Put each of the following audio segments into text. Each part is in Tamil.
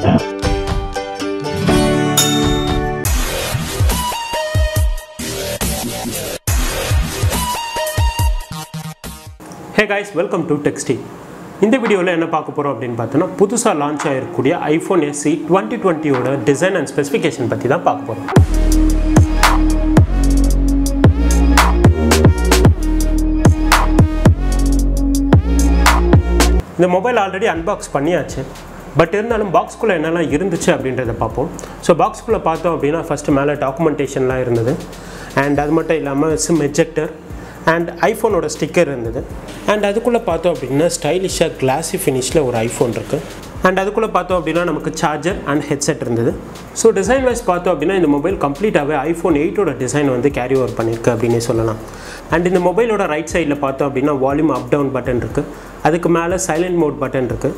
Hey guys, welcome to TechStream. இந்த வீடியோல என்ன பார்க்க போறோம் அப்படினு பார்த்தனா புதுசா லான்ச் ஆயிருக்கூடிய iPhone SE 2020 ஓட டிசைன் அண்ட் ஸ்பெசிஃபிகேஷன் பத்தி தான் பார்க்க போறோம். இந்த மொபைல் ஆல்ரெடி அன்பாக்ஸ் பண்ணியாச்சு. பட் இருந்தாலும் பாக்ஸ் குள்ள என்னெல்லாம் இருந்துச்சு அப்படின்றத பார்ப்போம். சோ பாக்ஸ் குள்ள பார்த்தோம் அப்படினா ஃபர்ஸ்ட் மேல டாக்குமெண்டேஷன்லாம் இருந்தது. And அது மட்டும் இல்லாம SIM ejector and iPhone ஓட ஸ்டிக்கர் இருந்தது. And அதுக்குள்ள பார்த்தோம் அப்படினா ஸ்டைலிஷா கிளாசி ஃபினிஷ்ல ஒரு iPhone இருக்கு. And அதுக்குள்ள பார்த்தோம் அப்படினா நமக்கு சார்ஜர் and ஹெட்செட் இருந்தது. சோ டிசைன் வைஸ் பார்த்தோம் அப்படினா இந்த மொபைல் கம்ப்ளீட்டாவே iPhone 8 ஓட டிசைன் வந்து கேரி ஓவர் பண்ணிருக்கு அப்படினே சொல்லலாம். And இந்த மொபைலோட ரைட் சைடுல பார்த்தோம் அப்படினா வால்யூம் அப் டவுன் பட்டன் இருக்கு. அதுக்கு மேல சைலண்ட் மோட் பட்டன் இருக்கு.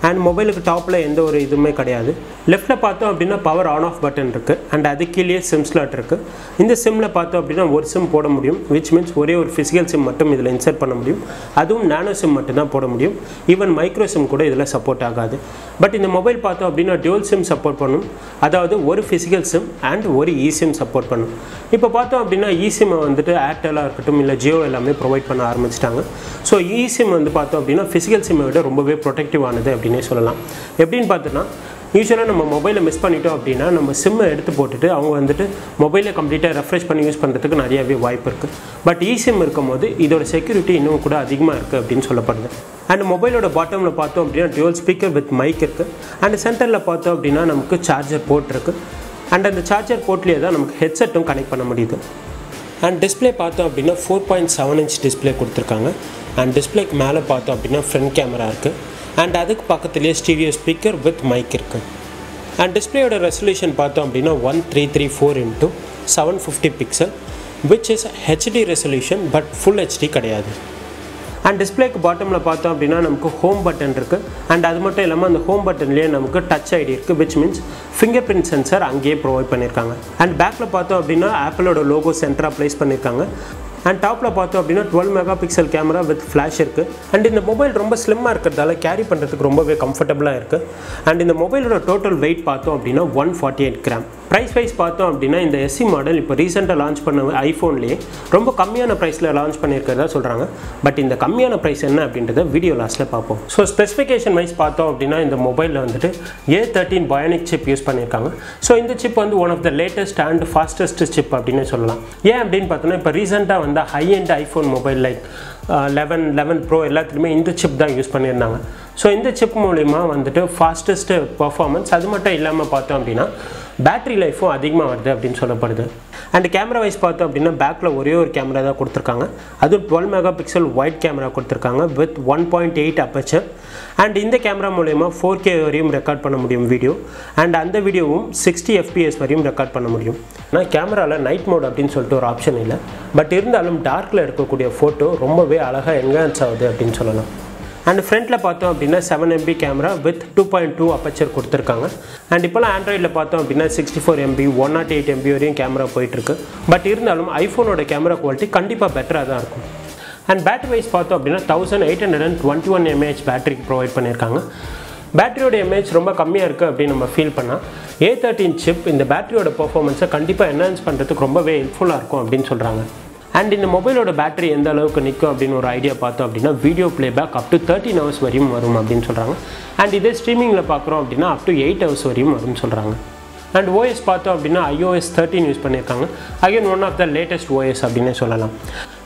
And மொபைலுக்கு டாப்ல எந்த ஒரு இதுமே கிடையாது. லெஃப்ட்ல பார்த்தோம் அப்படினா பவர் ஆன் ஆஃப் பட்டன் இருக்கு. And அது கீழே SIM ஸ்லாட் இருக்கு. இந்த SIMல பார்த்தோம் அப்படினா ஒரு SIM போட முடியும், which means ஒரே ஒரு physical SIM மட்டும் இதல இன்சர்ட் பண்ண முடியும். அதுவும் நானோ SIM மட்டும் தான் போட முடியும். ஈவன் மைக்ரோ SIM கூட இதல சப்போர்ட் ஆகாது. பட் இந்த மொபைல் பார்த்தோம் அப்படினா dual SIM சப்போர்ட் பண்ணும். அதாவது ஒரு physical SIM and ஒரு eSIM சப்போர்ட் பண்ணும். இப்போ பார்த்தோம் அப்படினா eSIM வந்துட்டு Airtel இருக்கட்டும் இல்ல Jio எல்லாமே ப்ரொவைட் பண்ண ஆரம்பிச்சிட்டாங்க. சோ eSIM வந்து பார்த்தோம் அப்படினா physical SIM விட ரொம்பவே ப்ரொடெக்டிவ் ஆனது அப்படினே சொல்லலாம். எப்படின்னு பார்த்தனா யூசுவலா நம்ம மொபைலை மிஸ் பண்ணிட்டோம் அப்படினா நம்ம SIM எடுத்து போட்டுட்டு அவங்க வந்துட்டு மொபைலை கம்ப்ளீட்டா ரெஃப்ரெஷ் பண்ணி யூஸ் பண்றதுக்கு நிறையவே வாய்ப்பு இருக்கு. பட் eSIM இருக்கும்போது இதோட செக்யூரிட்டி இன்னும் கூட அதிகமா இருக்கு அப்படினு சொல்லப்படுது. And மொபைலோட பாட்டம்ல பார்த்தோம் அப்படினா dual speaker with mic இருக்கு. And சென்டர்ல பார்த்தோம் அப்படினா நமக்கு சார்ஜர் போர்ட் இருக்கு. And அந்த சார்ஜர் போர்ட்லயே தான் நமக்கு ஹெட்செட்டும் கனெக்ட் பண்ண முடியுது. And டிஸ்ப்ளே பார்த்தோம் அப்படினா 4.7 inch டிஸ்ப்ளே கொடுத்திருக்காங்க. And டிஸ்ப்ளேக்கு மேல பார்த்தோம் அப்படினா ஃப்ரண்ட் கேமரா இருக்கு. And அதுக்கு பக்கத்துலயே ஸ்டீரியோ ஸ்பீக்கர் வித் மைக் இருக்கு. And டிஸ்ப்ளேயோட ரெசல்யூஷன் பார்த்தோம் அப்படினா 1334 into 750 pixel which is HD resolution but full HD கிடையாது. And டிஸ்ப்ளேக்கு பாட்டம்ல பார்த்தோம் அப்படினா நமக்கு ஹோம் பட்டன் இருக்கு. And அது மட்டும் இல்லாம அந்த ஹோம் பட்டன்லயே நமக்கு டச் ஐடி இருக்கு, which means fingerprint sensor அங்கேயே ப்ரொவைட் பண்ணிருக்காங்க. And பேக்ல பார்த்தோம் அப்படினா ஆப்பிளோட லோகோ சென்டரா பிளேஸ் பண்ணிருக்காங்க. And டாப்ல பார்த்தோம் அப்படினா 12 மெகாபிக்சல் கேமரா வித் ஃபிளாஷ் இருக்கு. And இந்த மொபைல் ரொம்ப ஸ்லிம்மா இருக்கிறதால கேரி பண்றதுக்கு ரொம்பவே கம்ஃபர்ட்டபிளா இருக்கு. And இந்த மொபைலோட டோட்டல் weight பார்த்தோம் அப்படினா 148 கிராம். பிரைஸ் வைஸ் பார்த்தோம் அப்படினா இந்த SE மாடல் இப்போ ரீசன்ட்டா லான்ச் பண்ண ஐபோன்லயே ரொம்ப கம்மியான பிரைஸ்ல லான்ச் பண்ணிருக்கதா சொல்றாங்க. பட் இந்த கம்மியான பிரைஸ் என்ன அப்படின்றத வீடியோ லாஸ்ட்ல பாப்போம். சோ ஸ்பெசிஃபிகேஷன் வைஸ் பார்த்தோம் அப்படினா இந்த மொபைல்ல வந்துட்டு A13 Bionic chip யூஸ் பண்ணிருக்காங்க. சோ இந்த chip வந்து one of the latest and fastest chip அப்படினே சொல்லலாம். ஏன் அப்படினு பார்த்தோம்னா இப்போ ரீசன்ட்டா வந்து high end iPhone mobile like 11 Pro எல்லாத்துலயுமே இந்த chip தான் யூஸ் பண்ணிருந்தாங்க. சோ இந்த chip மூலமா வந்துட்டு fastest performance அது மட்டும் இல்லாம பார்த்தோம் அப்படினா பேட்டரி லைஃபும் அதிகமா வருது அப்படினு சொல்லப்படுது. And கேமரா வைஸ் பார்த்தோம் அப்படினா பேக்ல ஒரே ஒரு கேமரா தான் கொடுத்திருக்காங்க. அது 12 மெகாபிக்சல் வைட் கேமரா கொடுத்திருக்காங்க with 1.8 aperture. And இந்த கேமரா மூலமா 4K வரையும் ரெக்கார்ட் பண்ண முடியும் வீடியோ. And அந்த வீடியோவும் 60 fps வரையும் ரெக்கார்ட் பண்ண முடியும். நான் கேமரால நைட் மோட் அப்படினு சொல்லிட்டு ஒரு ஆப்ஷன் இல்ல. பட் இருந்தாலும் டார்க்ல எடுக்கக்கூடிய போட்டோ ரொம்பவே அழகா என்ஹான்ஸ் ஆகுது அப்படினு சொல்லலாம். And ஃப்ரண்ட்ல பார்த்தோம் அப்படினா 7MP கேமரா with 2.2 aperture கொடுத்திருக்காங்க. And இப்போலாம் ஆண்ட்ராய்ட்ல பார்த்தோம் அப்படினா 64MP 108MP வரையும் கேமரா போயிட்டு இருக்கு. பட் இருந்தாலும் ஐபோனோட கேமரா குவாலிட்டி கண்டிப்பா பெட்டரா தான் இருக்கும். And பேட்டரி வைஸ் பார்த்தோம் அப்படினா 1821 mAh பேட்டரி ப்ரொவைட் பண்ணிருக்காங்க. பேட்டரியோட mAh ரொம்ப கம்மியா இருக்கு அப்படி நம்ம ஃபீல் பண்ணா A13 chip இந்த பேட்டரியோட பெர்ஃபார்மன்ஸை கண்டிப்பா என்ஹான்ஸ் பண்றதுக்கு ரொம்பவே ஹெல்ப்ஃபுல்லா இருக்கும் அப்படினு சொல்றாங்க. And இந்த மொபைலோட பேட்டரி எந்த அளவுக்கு நிக்கும் அப்படின ஒரு ஐடியா பார்த்தோம் அப்படினா video playback up to 13 hours வரையும் வரும் அப்படினு சொல்றாங்க. And இதே ஸ்ட்ரீமிங்ல பார்க்கறோம் அப்படினா up to 8 hours வரையும் வரும்னு சொல்றாங்க. And OS பார்த்தோம் அப்படினா iOS 13 யூஸ் பண்ணிருக்காங்க. Again one of the latest OS அப்படினே சொல்லலாம்.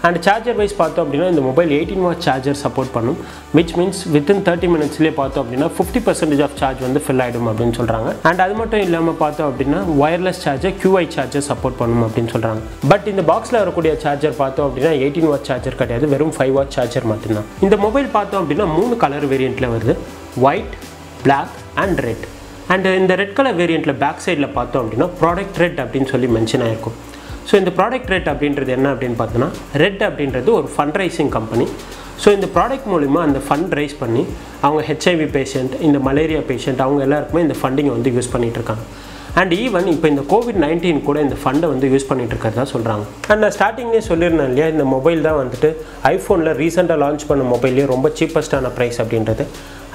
And சார்ஜர் வைஸ் பார்த்தோம் அப்படினா இந்த மொபைல் 18W சார்ஜர் சப்போர்ட் பண்ணும், which means within 30 minutesலயே பார்த்தோம் அப்படினா 50% of சார்ஜ் வந்து fill ஆயிடும் அப்படினு சொல்றாங்க. And அது மட்டும் இல்லாம பார்த்தோம் அப்படினா wireless charger QI charger support பண்ணும் அப்படினு சொல்றாங்க. பட் இந்த பாக்ஸ்ல வரக்கூடிய சார்ஜர் பார்த்தோம் அப்படினா 18W சார்ஜர் கிடையாது, வெறும் 5W சார்ஜர் மட்டும்தான். இந்த மொபைல் பார்த்தோம் அப்படினா 3 கலர் வேரியன்ட்ல வருது, white, black and red. And இந்த ரெட் கலர் வேரியன்ட்ல பேக் சைடுல பார்த்தோம் அப்படினா ப்ராடக்ட் ரெட் அப்படினு சொல்லி மென்ஷன் ஆயிருக்கும். ஸோ இந்த ப்ராடக்ட் ரெட் அப்படின்றது என்ன அப்படின்னு பார்த்தோன்னா ரெட் அப்படின்றது ஒரு ஃபண்ட் ரைசிங் கம்பெனி. ஸோ இந்த ப்ராடக்ட் மூலிமா அந்த ஃபண்ட் ரைஸ் பண்ணி அவங்க ஹெச்ஐவி பேஷண்ட், இந்த மலேரியா பேஷண்ட் அவங்க எல்லாருக்குமே இந்த ஃபண்டிங்கை வந்து யூஸ் பண்ணிகிட்ருக்காங்க. அண்ட் ஈவன் இப்போ இந்த COVID-19 கூட இந்த ஃபண்டை வந்து யூஸ் பண்ணிட்டு இருக்கிறதா சொல்கிறாங்க. அண்ட் நான் ஸ்டார்டிங்லேயே சொல்லியிருந்தேன் இல்லையா, இந்த மொபைல் தான் வந்துட்டு ஐஃபோனில் ரீசெண்டாக லான்ச் பண்ண மொபைல்லேயே ரொம்ப சீப்பஸ்டான ப்ரைஸ் அப்படின்றது.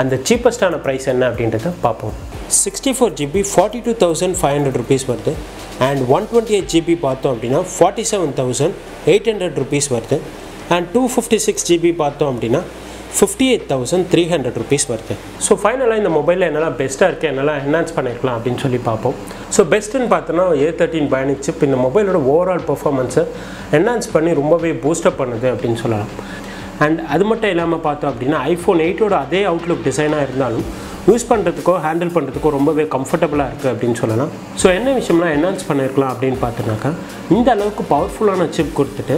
அந்த சீப்பஸ்டான ப்ரைஸ் என்ன அப்படின்றத பார்ப்போம். 64GB 42,500 rupees வருது. அண்ட் 128GB பார்த்தோம் அப்படின்னா 47,800 rupees வருது. அண்ட் 256GB பார்த்தோம் அப்படின்னா 58,300 rupees வருது. ஸோ ஃபைனலாக இந்த மொபைலில் என்னெல்லாம் பெஸ்ட்டாக இருக்குது, என்னெல்லாம் என்ஹான்ஸ் பண்ணியிருக்கலாம் அப்படின்னு சொல்லி பார்ப்போம். ஸோ பெஸ்ட்டுன்னு பார்த்தோன்னா A13 Bionic சிப் இந்த மொபைலோட ஓவரால் பர்ஃபார்மன்ஸை என்ஹான்ஸ் பண்ணி ரொம்பவே பூஸ்டப் பண்ணுது அப்படின்னு சொல்லலாம். அண்ட் அது மட்டும் இல்லாமல் பார்த்தோம் அப்படின்னா iPhone 8ஓட அதே அவுட்லுக் டிசைனாக இருந்தாலும் யூஸ் பண்ணுறதுக்கோ ஹேண்டில் பண்ணுறதுக்கோ ரொம்பவே கம்ஃபர்டபுளாக இருக்குது அப்படின்னு சொல்லலாம். ஸோ என்ன விஷயம்லாம் என்ஹான்ஸ் பண்ணியிருக்கலாம் அப்படின்னு பார்த்தோன்னாக்கா, இந்த அளவுக்கு பவர்ஃபுல்லான சிப் கொடுத்துட்டு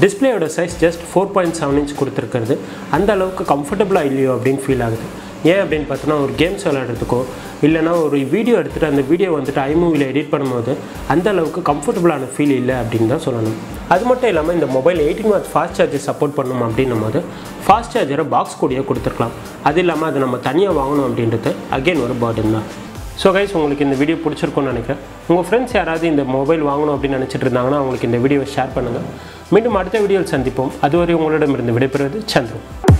டிஸ்பிளேயோட சைஸ் ஜஸ்ட் 4.7 inch கொடுத்துருக்கிறது அந்த அளவுக்கு கம்ஃபர்டபுளாக இல்லையோ அப்படின்னு ஃபீல் ஆகுது. ஏன் அப்படின்னு பார்த்தோன்னா, ஒரு கேம்ஸ் விளையாடுறதுக்கோ இல்லைனா ஒரு வீடியோ எடுத்துகிட்டு அந்த வீடியோ வந்துட்டு iMovieல எடிட் பண்ணும்போது அந்த அளவுக்கு கம்ஃபர்டபுளான ஃபீல் இல்லை அப்படின்னு தான் சொல்லணும். அது மட்டும் இல்லாமல் இந்த mobile 18 watts fast charger support பண்ணணும் அப்படின்னும் போது ஃபாஸ்ட் சார்ஜரை பாக்ஸ் கூடயே கொடுத்துருக்கலாம். அது இல்லாமல் அதை நம்ம தனியாக வாங்கணும் அப்படின்றது அகெயின் ஒரு பர்டன் தான். ஸோ கைஸ், உங்களுக்கு இந்த வீடியோ பிடிச்சிருக்கும்னு நினைக்கிறேன். உங்கள் ஃப்ரெண்ட்ஸ் யாராவது இந்த மொபைல் வாங்கணும் அப்படின்னு நினச்சிட்டு இருந்தாங்கன்னா அவங்களுக்கு இந்த வீடியோவை ஷேர் பண்ணுங்கள். மீண்டும் அடுத்த வீடியோவில் சந்திப்போம். அதுவரை உங்களிடமிருந்து விடைபெறுவது சந்துரு.